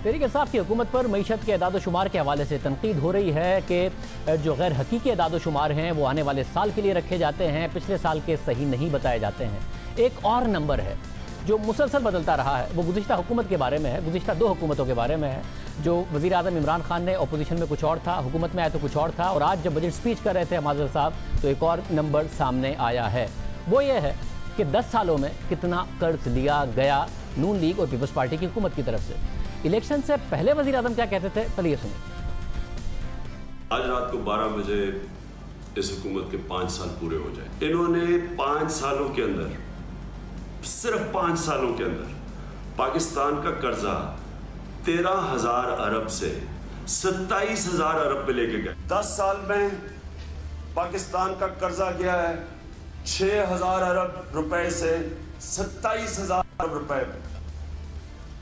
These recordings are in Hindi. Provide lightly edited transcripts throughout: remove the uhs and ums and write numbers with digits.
तहरीक इंसाफ की हुकूमत पर मईशत के एदाद-ओ-शुमार के हवाले से तनकीद हो रही है कि जो गैर हकीकी एदाद-ओ-शुमार हैं वो आने वाले साल के लिए रखे जाते हैं, पिछले साल के सही नहीं बताए जाते हैं। एक और नंबर है जो मुसलसल बदलता रहा है, वो गुज़िश्ता हुकूमत के बारे में है, गुज़िश्ता 2 हुकूमतों के बारे में है। जो वज़ीर आज़म इमरान खान ने अपोजिशन में कुछ और था, हुकूमत में आए तो कुछ और था, और आज जब बजट स्पीच कर रहे थे हमाज़र साहब तो एक और नंबर सामने आया है। वो ये है कि 10 सालों में कितना कर्ज लिया गया नून लीग और पीपल्स पार्टी की हुकूमत की तरफ से। इलेक्शन से पहले वज़ीर आज़म क्या कहते थे, पहले ये सुनिए। आज रात को 12 बजे इस हुकूमत के 5 साल पूरे हो जाए। इन्होंने 5 सालों के अंदर, सिर्फ 5 सालों के अंदर पाकिस्तान का कर्जा 13,000 अरब से 27,000 अरब पे लेके गए। 10 साल में पाकिस्तान का कर्जा गया है 6,000 अरब रुपए से 27,000 अरब रुपए।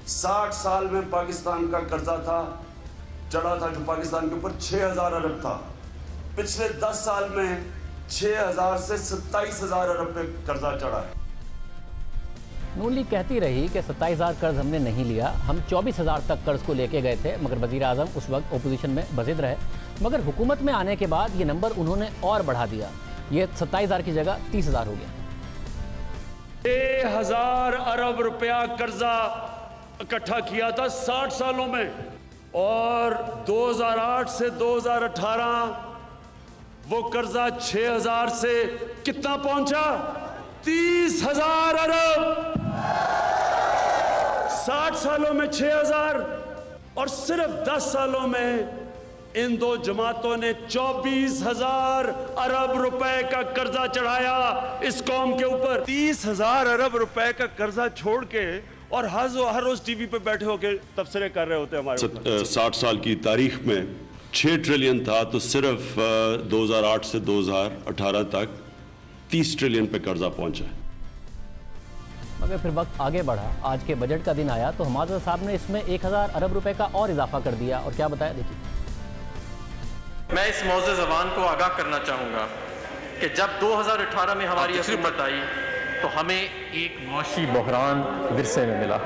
60 साल में पाकिस्तान का कर्जा चढ़ा था जो पाकिस्तान के ऊपर 6,000 अरब था। पिछले 10 साल में 6,000 से 27,000 अरब पे कर्जा चढ़ा है। नून लीग कहती रही कि 27,000 कर्ज हमने नहीं लिया, हम 24,000 तक कर्ज को लेके गए थे, मगर वज़ीर आज़म उस वक्त ओपोजिशन में बज़िद रहे। मगर हुकूमत में आने के बाद ये नंबर उन्होंने और बढ़ा दिया, ये 27,000 की जगह 30,000 हो गया। 6,000 अरब रुपया कर्जा इकट्ठा किया था 60 सालों में, और 2008 से 2018 वो कर्जा 6,000 से कितना पहुंचा, 30,000 अरब। 60 सालों में 6,000, और सिर्फ 10 सालों में इन 2 जमातों ने 24,000 अरब रुपए का कर्जा चढ़ाया इस कौम के ऊपर। 30,000 अरब रुपए का कर्जा छोड़ के और हर रोज टीवी पे बैठे होके तबसरे कर रहे होते हमारे। 60 साल की तारीख में 6 ट्रिलियन था, तो सिर्फ 2008 से 2018 तक 30 ट्रिलियन पे कर्जा पहुंचा है। मगर फिर वक्त आगे बढ़ा, आज के बजट का दिन आया तो हमारे साहब ने इसमें 1,000 अरब रुपए का और इजाफा कर दिया, और क्या बताया देखिए। मैं इस मौज़े ज़बान को आगाह करना चाहूँगा कि जब 2018 में हमारी हुकूमत आई तो हमें एक मुआशी बहरान विरसे में मिला।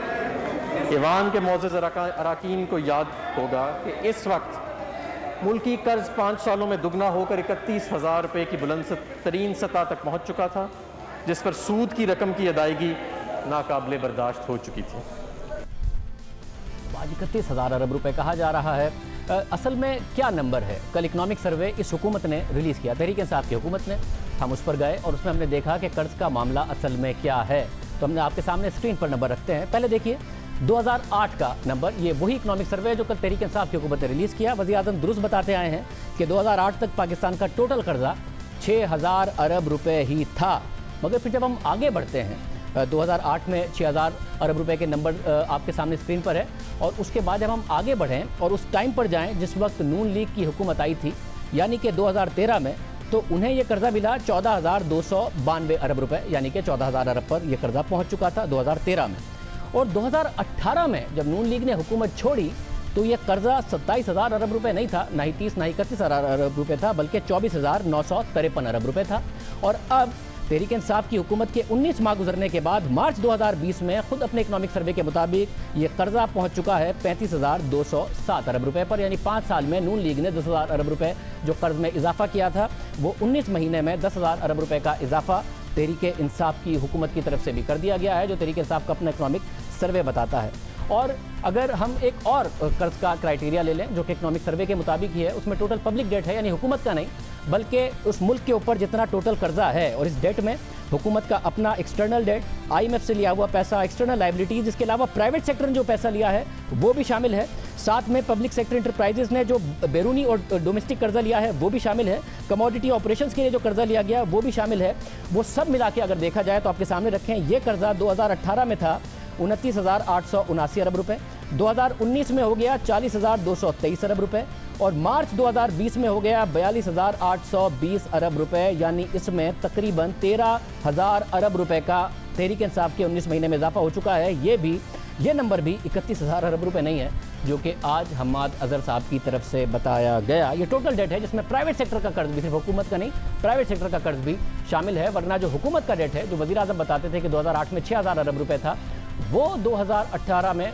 ईवान के मौज़े अराकीन को याद होगा कि इस वक्त मुल्की कर्ज 5 सालों में दुगना होकर 31,000 रुपये की बुलंद तरीन सतह तक पहुँच चुका था, जिस पर सूद की रकम की अदायगी नाकाबिले बर्दाश्त हो चुकी थी। आज 31,000 अरब रुपए कहा जा रहा है। असल में क्या नंबर है? कल इकनॉमिक सर्वे इस हुकूमत ने रिलीज़ किया, तहरीक इंसाफ की हुकूमत ने। हम उस पर गए और उसमें हमने देखा कि कर्ज का मामला असल में क्या है। तो हमने आपके सामने स्क्रीन पर नंबर रखते हैं। पहले देखिए 2008 का नंबर, ये वही इकनॉमिक सर्वे है जो कल तहरीक इंसाफ की हुकूमत ने रिलीज़ किया। वज़ीर आज़म दुरुस्त बताते आए हैं कि 2008 तक पाकिस्तान का टोटल कर्जा 6,000 अरब रुपये ही था। मगर फिर जब हम आगे बढ़ते हैं, 2008 में 6,000 अरब रुपए के नंबर आपके सामने स्क्रीन पर है, और उसके बाद जब हम आगे बढ़ें और उस टाइम पर जाएं जिस वक्त नून लीग की हुकूमत आई थी, यानी कि 2013 में, तो उन्हें यह कर्जा मिला 14,292 अरब रुपए, यानी कि 14,000 अरब पर यह कर्जा पहुंच चुका था 2013 में। और 2018 में जब नून लीग ने हुकूमत छोड़ी तो यह कर्जा 27,000 अरब रुपए नहीं था, ना ही 30 ना ही 31,000 अरब रुपए था, बल्कि 24,953 अरब रुपए था। और अब तहरीक इंसाफ की हुकूमत के 19 माह गुजरने के बाद मार्च 2020 में खुद अपने इकनॉमिक सर्वे के मुताबिक ये कर्जा पहुंच चुका है 35,207 अरब रुपए पर। यानी 5 साल में नून लीग ने 10,000 अरब रुपए जो कर्ज में इजाफा किया था, वो 19 महीने में 10,000 अरब रुपए का इजाफा तहरीक इंसाफ की हुकूमत की तरफ से भी कर दिया गया है, जो तहरीक इंसाफ का अपना इकनॉमिक सर्वे बताता है। और अगर हम एक और कर्ज का क्राइटेरिया ले लें जो कि इकनॉमिक सर्वे के मुताबिक ही है, उसमें टोटल पब्लिक डेट है, यानी हुकूमत का नहीं बल्कि उस मुल्क के ऊपर जितना टोटल कर्जा है, और इस डेट में हुकूमत का अपना एक्सटर्नल डेट, IMF से लिया हुआ पैसा, एक्सटर्नल लाइबिलिटीज़, इसके अलावा प्राइवेट सेक्टर ने जो पैसा लिया है वो भी शामिल है। साथ में पब्लिक सेक्टर इंटरप्राइजेज ने जो बैरूनी और डोमेस्टिक कर्जा लिया है वो भी शामिल है। कमोडिटी ऑपरेशंस के लिए जो कर्जा लिया गया वो भी शामिल है। वो सब मिला के अगर देखा जाए तो आपके सामने रखें, ये कर्जा 2018 में था 29,879 अरब रुपए, 2019 में हो गया 40,223 अरब रुपए, और मार्च 2020 में हो गया 42,820 अरब रुपए। यानी इसमें तकरीबन 13,000 अरब रुपए का तहरीक इंसाफ के 19 महीने में इजाफा हो चुका है। ये नंबर भी 31,000 अरब रुपए नहीं है जो कि आज हम्माद अजहर साहब की तरफ से बताया गया। ये टोटल डेट है जिसमें प्राइवेट सेक्टर का कर्ज भी, सिर्फ हुकूमत का नहीं, प्राइवेट सेक्टर का कर्ज भी शामिल है। वरना जो हुकूमत का डेट है, जो वज़ीर आज़म बताते थे कि 2008 में 6,000 अरब रुपए था, वो 2018 में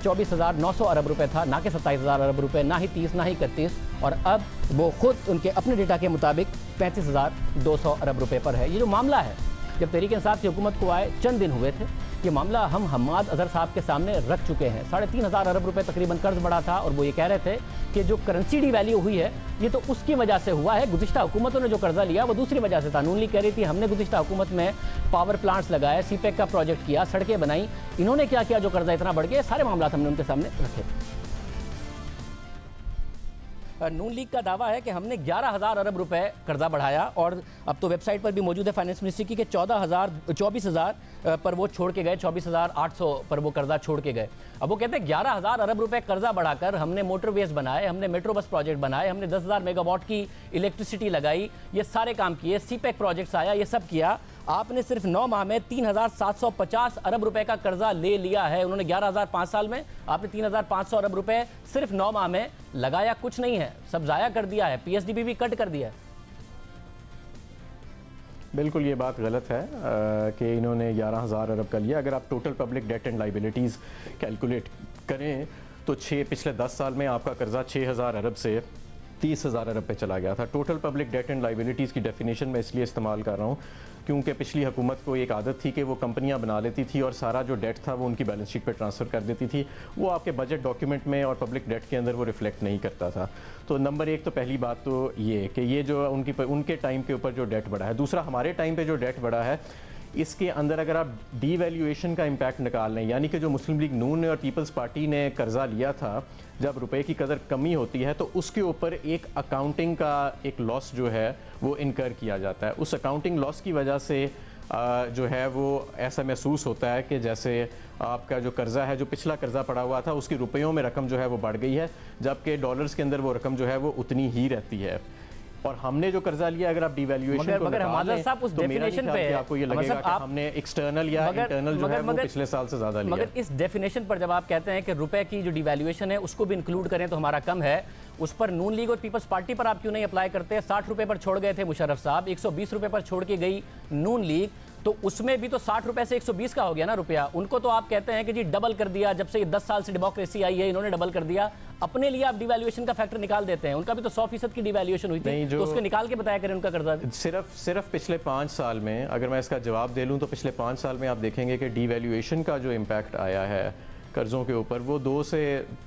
24,900 अरब रुपए था, ना कि 27,000 अरब रुपए, ना ही 30, ना ही 31, और अब वो खुद उनके अपने डेटा के मुताबिक 35,200 अरब रुपए पर है। ये जो मामला है, जब तहरीक इंसाफ की हुकूमत को आए चंद दिन हुए थे, ये मामला हम हम्माद अजहर साहब के सामने रख चुके हैं। 3,500 अरब रुपए तकरीबन कर्ज बढ़ा था, और वो ये कह रहे थे कि जो करेंसी डी वैल्यू हुई है ये तो उसकी वजह से हुआ है, गुज़िश्ता हुकूमतों ने जो कर्जा लिया वो दूसरी वजह से था। नून लीग कह रही थी हमने गुज़िश्ता हुकूमत में पावर प्लांट्स लगाए, सीपेक का प्रोजेक्ट किया, सड़कें बनाई, इन्होंने क्या किया जो कर्जा इतना बढ़ गया। सारे मामला हमने उनके सामने रखे। नून लीग का दावा है कि हमने 11,000 अरब रुपए कर्जा बढ़ाया, और अब तो वेबसाइट पर भी मौजूद है फाइनेंस मिनिस्ट्री की कि 24,000 पर वो छोड़ के गए, 24,800 पर वो कर्जा छोड़ के गए। अब वो कहते हैं 11,000 अरब रुपए कर्जा बढ़ाकर हमने मोटरवेज बनाए, हमने मेट्रो बस प्रोजेक्ट बनाए, हमने 10,000 मेगावाट की इलेक्ट्रिसिटी लगाई, ये सारे काम किए, सीपेक प्रोजेक्ट्स आया, ये सब किया। आपने सिर्फ 9 माह में 3,750 अरब रुपए का कर्जा ले लिया है। उन्होंने 11,000 5 साल में, आपने 3,500 अरब रुपए सिर्फ 9 माह में लगाया, कुछ नहीं है, सब जाया कर दिया है, पीएसडीपी भी कट कर दिया है। बिल्कुल ये बात गलत है कि इन्होंने 11,000 अरब का लिया। अगर आप total public debt and liabilities calculate करें तो पिछले 10 साल में आपका कर्जा 6,000 अरब से 30,000 अरब पे चला गया था। Total public debt and liabilities की डेफिनेशन मैं इसलिए इस्तेमाल कर रहा हूँ क्योंकि पिछली हुकूमत को एक आदत थी कि वो कंपनियां बना लेती थी और सारा जो डेट था वो उनकी बैलेंस शीट पे ट्रांसफ़र कर देती थी। वो आपके बजट डॉक्यूमेंट में और पब्लिक डेट के अंदर वो रिफ्लेक्ट नहीं करता था। तो नंबर 1 तो पहली बात तो ये कि ये जो उनके टाइम के ऊपर जो डेट बढ़ा है। दूसरा, हमारे टाइम पे जो डेट बढ़ा है इसके अंदर अगर आप डीवैल्यूएशन का इम्पैक्ट निकाल लें, यानी कि जो मुस्लिम लीग नून ने और पीपल्स पार्टी ने कर्जा लिया था, जब रुपए की कदर कमी होती है तो उसके ऊपर एक अकाउंटिंग का एक लॉस जो है वो इनकर किया जाता है। उस अकाउंटिंग लॉस की वजह से जो है वो ऐसा महसूस होता है कि जैसे आपका जो कर्जा है, जो पिछला कर्जा पड़ा हुआ था, उसकी रुपयों में रकम जो है वो बढ़ गई है, जबकि डॉलर्स के अंदर वो रकम जो है वो उतनी ही रहती है। और हमने जो कर्जा लिया, अगर आप डिवैल्यूएशन को निकाल लें तो मेरा नहीं ख्याल कि आपको ये लगेगा कि हमने एक्सटर्नल या इंटरनल जो है वो पिछले साल से ज़्यादा लिया। मगर इस डेफिनेशन पर जब आप कहते हैं कि रुपए की जो डिवैल्यूएशन है उसको भी इंक्लूड करें तो हमारा कम है, उस पर नून लीग और पीपल्स पार्टी पर आप क्यों नहीं अप्लाई करते? 60 रुपए पर छोड़ गए थे मुशर्रफ साहब, 120 रुपए पर छोड़ के गई नून लीग, तो उसमें भी तो 60 रुपए से 120 का हो गया ना रुपया। उनको तो आप कहते हैं कि जी डबल कर दिया, जब से ये 10 साल से डेमोक्रेसी आई है इन्होंने डबल कर दिया। अपने लिए आप डिवैल्यूएशन का फैक्टर निकाल देते हैं, उनका भी तो 100% की डिवैल्यूएशन हुई थी, तो उसके निकाल के बताया करें उनका कर्जा। सिर्फ पिछले 5 साल में अगर मैं इसका जवाब दे लूँ तो पिछले 5 साल में आप देखेंगे कि डिवैल्यूएशन का जो इम्पैक्ट आया है कर्ज़ों के ऊपर वो 2 से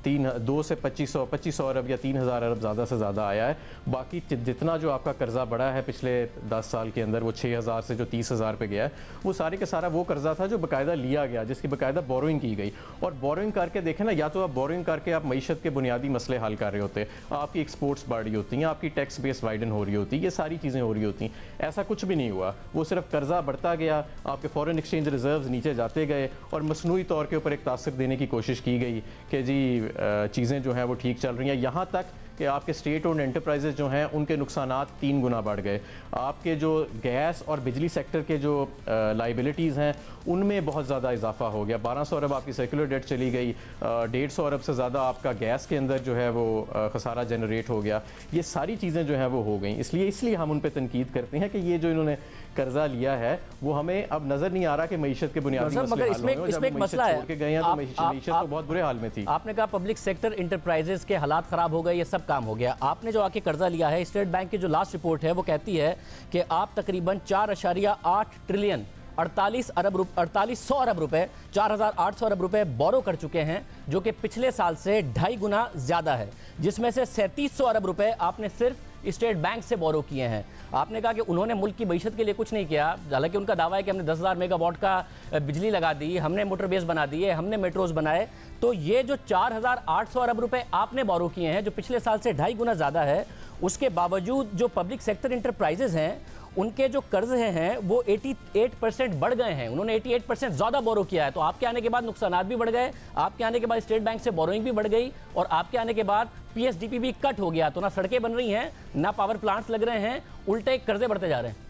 2500 अरब या 3,000 अरब ज़्यादा से ज़्यादा आया है। बाकी जितना जो आपका कर्जा बढ़ा है पिछले 10 साल के अंदर, वो 6,000 से जो 30,000 पे गया है, वो सारे के सारा वो कर्जा था जो बाकायदा लिया गया, जिसकी बाकायदा बोरोइंग की गई। और बोरोइंग करके देखें ना, या तो आप बोरोइंग करके आप मईशत के बुनियादी मसले हल कर रहे होते, आपकी एक्सपोर्ट्स बढ़ रही होती हैं, आपकी टैक्स बेस वाइडन हो रही होती, ये सारी चीज़ें हो रही होती। ऐसा कुछ भी नहीं हुआ, वो सिर्फ कर्जा बढ़ता गया, आपके फॉरेन एक्सचेंज रिजर्व्स नीचे जाते गए और मसनूई तौर के ऊपर एक तासर देने की कोशिश की गई कि जी चीज़ें जो हैं वो ठीक चल रही हैं। यहाँ तक कि आपके स्टेट ओन्ड एंटरप्राइजेज जो हैं उनके नुकसानात 3 गुना बढ़ गए। आपके जो गैस और बिजली सेक्टर के जो लाइबिलिटीज़ हैं उनमें बहुत ज़्यादा इजाफा हो गया। 1200 अरब आपकी सर्कुलर डेट चली गई, 150 अरब से ज़्यादा आपका गैस के अंदर जो है वो खसारा जनरेट हो गया। ये सारी चीज़ें जो हैं वो हो गई। इसलिए हम उन पर तनकीद करते हैं कि ये जो इन्होंने कर्जा लिया है वो हमें अब नजर नहीं आ रहा कि मईशत के बुनियादी मसले हल हों। इसमें एक मसला है, के गए हैं तो मईशत तो बहुत बुरे हाल में थी। आपने कहा पब्लिक सेक्टर इंटरप्राइजेस के हालात खराब हो गए, ये सब काम हो गया। आपने जो आके कर्जा लिया है, स्टेट बैंक की जो लास्ट रिपोर्ट है वो कहती है कि आप तकरीबन 4.8 ट्रिलियन 4800 अरब रुपए 4,800 अरब रुपए बोरो कर चुके हैं, जो कि पिछले साल से 2.5 गुना ज्यादा है, जिसमें से 3700 अरब रुपए आपने सिर्फ स्टेट बैंक से बोरो किए हैं। आपने कहा कि उन्होंने मुल्क की मईशत के लिए कुछ नहीं किया, हालांकि उनका दावा है कि हमने 10,000 मेगावाट का बिजली लगा दी, हमने मोटरवेज बना दिए, हमने मेट्रोज बनाए। तो ये जो 4,800 अरब रुपए आपने बोरो किए हैं, जो पिछले साल से 2.5 गुना ज़्यादा है, उसके बावजूद जो पब्लिक सेक्टर इंटरप्राइजेज हैं उनके जो कर्ज हैं वो 88% बढ़ गए हैं। उन्होंने 88% ज़्यादा बोरो किया है। तो आपके आने के बाद नुकसानात भी बढ़ गए, आपके आने के बाद स्टेट बैंक से बोरोइंग भी बढ़ गई, और आपके आने के बाद पीएसडीपी भी कट हो गया। तो ना सड़कें बन रही हैं, ना पावर प्लांट्स लग रहे हैं, उल्टे कर्जे बढ़ते जा रहे हैं।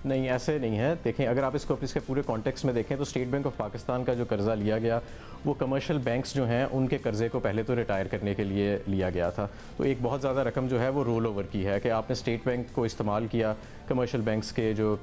नहीं, ऐसे नहीं है। देखें, अगर आप इसके पूरे कॉन्टेक्स्ट में देखें तो स्टेट बैंक ऑफ पाकिस्तान का जो कर्जा लिया गया वो कमर्शियल बैंक्स जो हैं उनके कर्ज़े को पहले तो रिटायर करने के लिए लिया गया था। तो एक बहुत ज़्यादा रकम जो है वो रोल ओवर की है कि आपने स्टेट बैंक को इस्तेमाल किया कमर्शियल बैंक्स के जो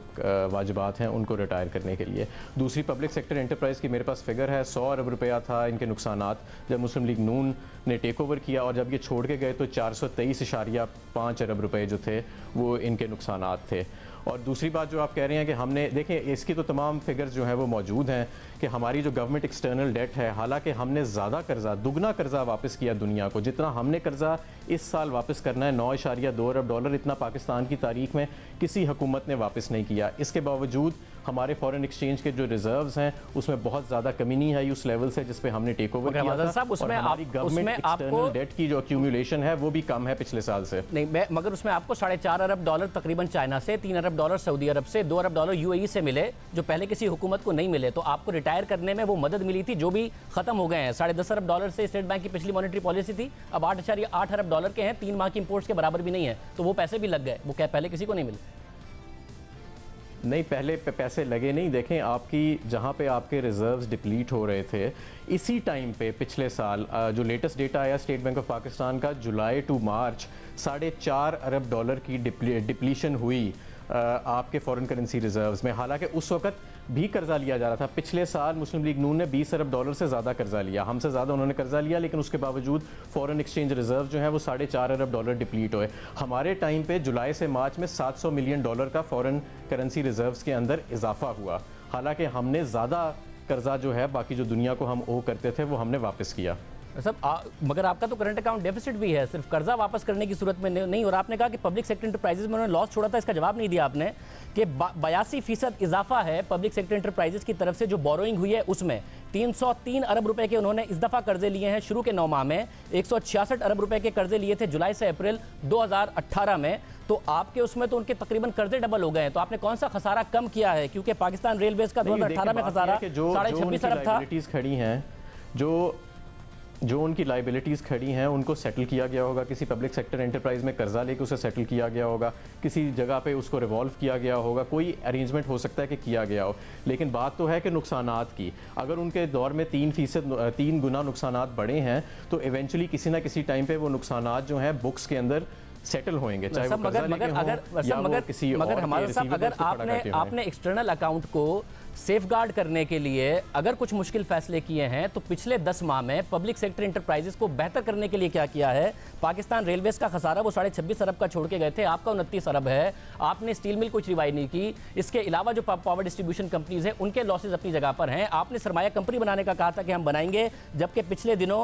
वाजिबात हैं उनको रिटायर करने के लिए। दूसरी पब्लिक सेक्टर एंटरप्राइज़ की मेरे पास फिगर है, 100 अरब रुपया था इनके नुकसानात जब मुस्लिम लीग नून ने टेक ओवर किया, और जब ये छोड़ के गए तो 423.5 अरब रुपए जो थे वो इनके नुकसानात थे। और दूसरी बात जो आप कह रहे हैं कि हमने देखें, इसकी तो तमाम फिगर्स जो हैं वो मौजूद हैं कि हमारी जो गवर्नमेंट एक्सटर्नल डेट है, हालांकि हमने ज़्यादा कर्जा, दुगना कर्जा वापस किया दुनिया को। जितना हमने कर्जा इस साल वापस करना है 9.2 अरब डॉलर, इतना पाकिस्तान की तारीख में किसी हुकूमत ने वापस नहीं किया। इसके बावजूद हमारे फॉरेन एक्सचेंज के जो रिजर्व्स हैं उसमें बहुत ज़्यादा कमी नहीं है उस लेवल से जिस पे हमने टेक ओवर किया था। उसमें हमारी गवर्नमेंट एक्सटर्नल डेट की जो एक्यूमुलेशन है वो भी कम है पिछले साल से। नहीं, मगर उसमें आपको 4.5 अरब डॉलर तकरीबन चाइना से, 3 अरब डॉलर सऊदी अरब से, 2 अरब डॉलर यूएई से मिले जो पहले किसी हुकूमत को नहीं मिले। तो आपको रिटायर करने में वो मदद मिली थी जो भी खत्म हो गए हैं। 10.5 अरब डॉलर से स्टेट बैंक की पिछली मॉनेटरी पॉलिसी थी, अब 8.8 अरब डॉलर के हैं, 3 माह की इंपोर्ट्स के बराबर भी नहीं है। तो वो पैसे भी लग गए, वो क्या पहले किसी को नहीं मिले? नहीं, पहले पैसे लगे नहीं। देखें, आपकी जहाँ पे आपके रिजर्व्स डिप्लीट हो रहे थे इसी टाइम पे पिछले साल जो लेटेस्ट डेटा आया स्टेट बैंक ऑफ पाकिस्तान का, जुलाई टू मार्च 4.5 अरब डॉलर की डिप्लीशन हुई आपके फॉरेन करेंसी रिजर्व्स में। हालांकि उस वक्त भी कर्जा लिया जा रहा था। पिछले साल मुस्लिम लीग नून ने 20 अरब डॉलर से ज़्यादा कर्जा लिया, हमसे ज़्यादा उन्होंने कर्जा लिया, लेकिन उसके बावजूद फॉरेन एक्सचेंज रिजर्व जो है वो 4.5 अरब डॉलर डिप्लीट हुए। हमारे टाइम पे जुलाई से मार्च में 700 मिलियन डॉलर का फॉरेन करेंसी रिजर्व्स के अंदर इजाफा हुआ। हालांकि हमने ज़्यादा कर्जा जो है बाकी जो दुनिया को हम ओ करते थे वो हमने वापस किया। मगर आपका तो करंट अकाउंट डेफिसिट भी है, सिर्फ कर्जा वापस करने की सूरत में नहीं। और आपने कहा कि पब्लिक सेक्टर एंटरप्राइजेज में उन्होंने लॉस छोड़ा था, इसका जवाब नहीं दिया आपने कि 82% इजाफा है पब्लिक सेक्टर एंटरप्राइजेज की तरफ से जो बोरोइंग हुई है उसमें। 303 अरब रुपए के उन्होंने इस दफा कर्जे लिए हैं शुरू के 9 माह में, 166 अरब रुपए के कर्जे लिए थे जुलाई से अप्रैल 2018 में। तो आपके उसमें तो उनके तकरीबन कर्जे डबल हो गए हैं। तो आपने कौन सा खसारा कम किया है? क्योंकि पाकिस्तान रेलवेज का 2018 में खसारा 26.5 अरब था। खड़ी हैं जो उनकी लाइबिलिटीज़ खड़ी हैं उनको सेटल किया गया होगा, किसी पब्लिक सेक्टर एंटरप्राइज में कर्जा लेके उसे सेटल किया गया होगा, किसी जगह पे उसको रिवॉल्व किया गया होगा, कोई अरेंजमेंट हो सकता है कि किया गया हो। लेकिन बात तो है कि नुकसानात की, अगर उनके दौर में 3 गुना नुकसानात बढ़े हैं तो इवेंचुअली किसी ना किसी टाइम पे वो नुकसानात जो हैं बुक्स के अंदर सेटल होंगे, चाहे वो कर्जा लेके हों या वो किसी और हमारे साथ। अगर आपने एक्सटर्नल अकाउंट को सेफगार्ड करने के लिए अगर कुछ मुश्किल फैसले किए हैं तो पिछले 10 माह में पब्लिक सेक्टर एंटरप्राइजेस को बेहतर करने के लिए क्या किया है? पाकिस्तान रेलवेज का खसारा वो 26.5 अरब का छोड़ के गए थे, आपका 29 अरब है। आपने स्टील मिल कुछ रिवाइव नहीं की। इसके अलावा जो पावर डिस्ट्रीब्यूशन कंपनीज हैं उनके लॉसेज अपनी जगह पर हैं। आपने सरमाया कंपनी बनाने का कहा था कि हम बनाएंगे, जबकि पिछले दिनों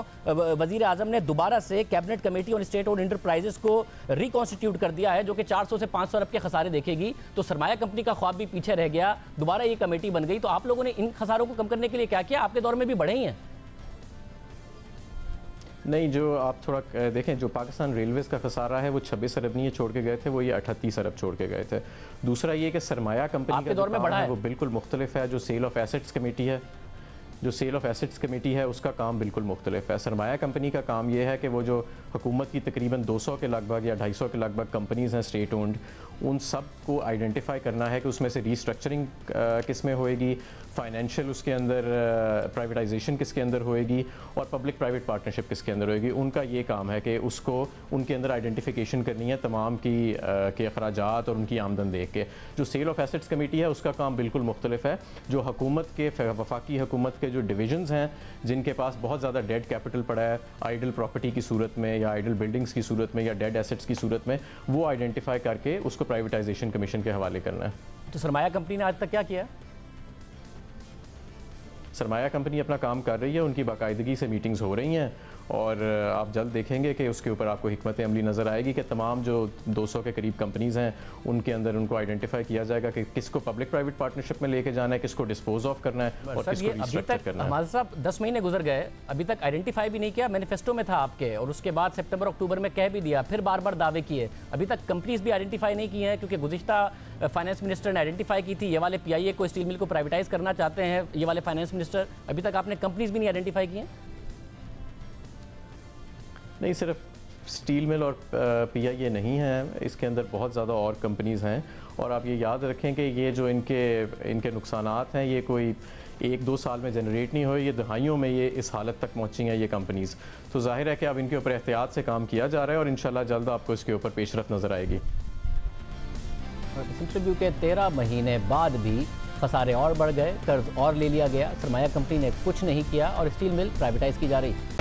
वजीर आजम ने दोबारा से cabinet committee on state owned enterprises को रिकॉन्स्टिट्यूट कर दिया है जो कि 400 से 500 अरब के खसारे देखेगी। तो सरमाया कंपनी का ख्वाब भी पीछे रह गया, दोबारा ये कमेटी बन गई। तो आप लोगों ने इन खसारों को कम करने के लिए क्या किया? आपके दौर में भी बढ़े ही हैं। नहीं, जो आप थोड़ा देखें, जो पाकिस्तान रेलवेज का खसारा है वो 26 अरब नहीं छोड़ के गए थे, वो ये 38 अरब छोड़ के गए थे। दूसरा ये कि सरमाया कंपनी का दौर में बढ़ा है वो बिल्कुल मुख्तलिफ है। जो सेल ऑफ एसेट्स कमेटी है, जो सेल ऑफ एसेट्स कमेटी है उसका काम बिल्कुल मुख्तलिफ है। सरमाया कंपनी का काम ये है कि वो जो हुकूमत की तकरीबन 200 के लगभग या 250 के लगभग कंपनीज़ हैं स्टेट ओन्ड, उन सब को आइडेंटिफाई करना है कि उसमें से रीस्ट्रक्चरिंग किस में होएगी, फाइनेंशियल उसके अंदर प्राइवेटाइजेशन किसके अंदर होएगी और पब्लिक प्राइवेट पार्टनरशिप किसके अंदर होएगी। उनका ये काम है कि उसको उनके अंदर आइडेंटिफिकेशन करनी है तमाम की के अखराजात और उनकी आमदन देख के। जो सेल ऑफ एसेट्स कमेटी है उसका काम बिल्कुल मुख्तलिफ है। जो हुकूमत के वफाकी हुकूमत के जो डिविजन्स हैं जिनके पास बहुत ज़्यादा डेड कैपिटल पड़ा है आइडल प्रॉपर्टी की सूरत में या आइडल बिल्डिंग्स की सूरत में या डेड एसेट्स की सूरत में, वो आइडेंटिफाई करके उसको प्राइवेटाइजेशन कमीशन के हवाले करना है। तो सरमाया कंपनी ने आज तक क्या किया? सरमाया कंपनी अपना काम कर रही है, उनकी बाकायदगी से मीटिंग्स हो रही हैं और आप जल्द देखेंगे कि उसके ऊपर आपको हिकमत अमली नज़र आएगी कि तमाम जो 200 के करीब कंपनीज़ हैं उनके अंदर उनको आइडेंटिफाई किया जाएगा कि किसको पब्लिक प्राइवेट पार्टनरशिप में लेके जाना है, किसको डिस्पोज ऑफ करना है और किसको रीस्ट्रक्चर करना है। हमारे साहब 10 महीने गुजर गए, अभी तक आइडेंटिफाई भी नहीं किया। मैनिफेस्टो में था आपके और उसके बाद सितंबर अक्टूबर में कह भी दिया, फिर बार बार दावे किए, अभी तक कंपनीज भी आइडेंटिफाई नहीं की हैं। क्योंकि गुज़िश्ता फाइनेंस मिनिस्टर ने आइडेंटिफाई की थी, ये वाले PIA को स्टील मिल को प्राइवेटाइज करना चाहते हैं ये वाले फाइनेंस मिनिस्टर, अभी तक आपने कंपनीज भी नहीं आइडेंटिफाई की हैं। नहीं, सिर्फ स्टील मिल और PIA नहीं है, इसके अंदर बहुत ज़्यादा और कंपनीज़ हैं और आप ये याद रखें कि ये जो इनके नुकसानात हैं ये कोई एक दो साल में जनरेट नहीं हुए, ये दहाइयों में ये इस हालत तक पहुँची हैं ये कंपनीज़। तो जाहिर है कि अब इनके ऊपर एहतियात से काम किया जा रहा है और इंशाल्लाह जल्द आपको इसके ऊपर पेशरफ नज़र आएगी। रिव्यू के 13 महीने बाद भी खसारे और बढ़ गए, कर्ज और ले लिया गया, सरमाया कंपनी ने कुछ नहीं किया और स्टील मिल प्राइवेटाइज की जा रही।